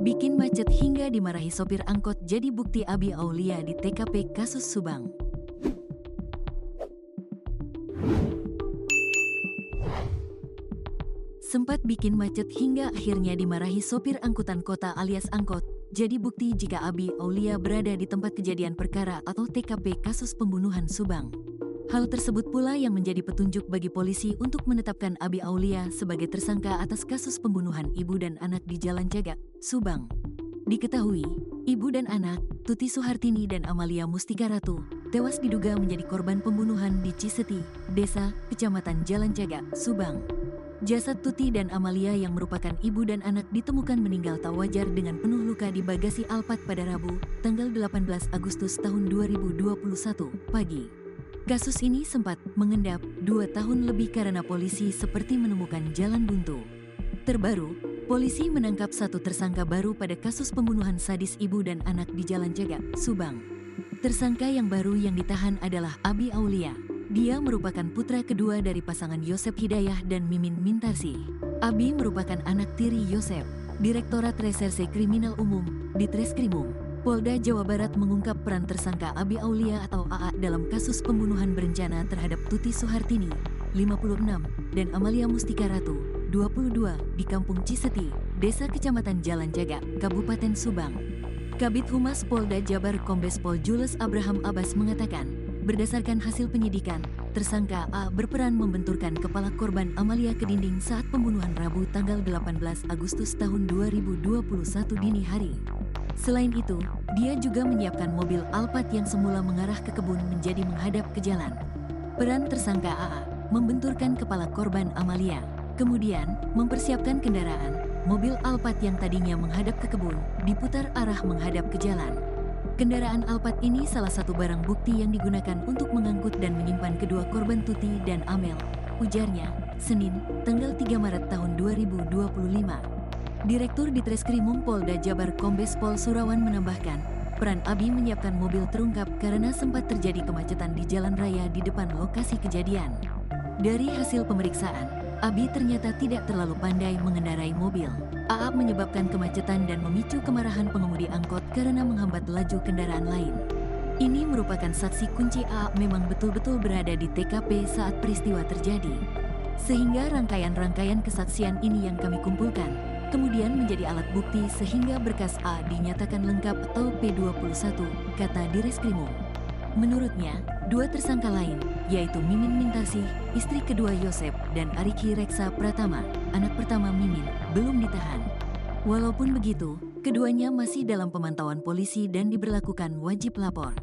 Bikin macet hingga dimarahi sopir angkot jadi bukti Abi Aulia di TKP kasus Subang. Sempat bikin macet hingga akhirnya dimarahi sopir angkutan kota alias angkot, jadi bukti jika Abi Aulia berada di tempat kejadian perkara atau TKP kasus pembunuhan Subang. Hal tersebut pula yang menjadi petunjuk bagi polisi untuk menetapkan Abi Aulia sebagai tersangka atas kasus pembunuhan ibu dan anak di Jalan Jagak, Subang. Diketahui, ibu dan anak, Tuti Suhartini dan Amalia Mustika Ratu, tewas diduga menjadi korban pembunuhan di Ciseti, Desa, Kecamatan Jalan Jagak, Subang. Jasad Tuti dan Amalia yang merupakan ibu dan anak ditemukan meninggal tak wajar dengan penuh luka di bagasi Alphard pada Rabu, tanggal 18 Agustus tahun 2021, pagi. Kasus ini sempat mengendap 2 tahun lebih karena polisi seperti menemukan jalan buntu. Terbaru, polisi menangkap satu tersangka baru pada kasus pembunuhan sadis ibu dan anak di Jalan Jagak, Subang. Tersangka yang baru yang ditahan adalah Abi Aulia. Dia merupakan putra kedua dari pasangan Yosep Hidayah dan Mimin Mintarsi. Abi merupakan anak tiri Yosep. Direktorat Reserse Kriminal Umum, Ditreskrimum Polda Jawa Barat mengungkap peran tersangka Abi Aulia atau AA dalam kasus pembunuhan berencana terhadap Tuti Suhartini, 56, dan Amalia Mustika Ratu, 22, di Kampung Ciseti, Desa Kecamatan Jalan Jagak, Kabupaten Subang. Kabid Humas Polda Jabar Kombes Pol Jules Abraham Abbas mengatakan, berdasarkan hasil penyidikan, tersangka A berperan membenturkan kepala korban Amalia ke dinding saat pembunuhan Rabu tanggal 18 Agustus tahun 2021 dini hari. Selain itu, dia juga menyiapkan mobil Alphard yang semula mengarah ke kebun menjadi menghadap ke jalan. Peran tersangka AA membenturkan kepala korban Amalia, kemudian mempersiapkan kendaraan, mobil Alphard yang tadinya menghadap ke kebun, diputar arah menghadap ke jalan. Kendaraan Alphard ini salah satu barang bukti yang digunakan untuk mengangkut dan menyimpan kedua korban Tuti dan Amel, ujarnya, Senin, tanggal 3 Maret tahun 2025. Direktur Ditreskrimum Polda Jabar Kombes Pol Surawan menambahkan, peran Abi menyiapkan mobil terungkap karena sempat terjadi kemacetan di jalan raya di depan lokasi kejadian. Dari hasil pemeriksaan, Abi ternyata tidak terlalu pandai mengendarai mobil. AA menyebabkan kemacetan dan memicu kemarahan pengemudi angkot karena menghambat laju kendaraan lain. Ini merupakan saksi kunci AA memang betul-betul berada di TKP saat peristiwa terjadi. Sehingga rangkaian-rangkaian kesaksian ini yang kami kumpulkan, kemudian menjadi alat bukti sehingga berkas A dinyatakan lengkap atau P21, kata Direskrimum. Menurutnya, 2 tersangka lain, yaitu Mimin Mintarsi, istri kedua Yosep, dan Ariki Reksa Pratama, anak pertama Mimin, belum ditahan. Walaupun begitu, keduanya masih dalam pemantauan polisi dan diberlakukan wajib lapor.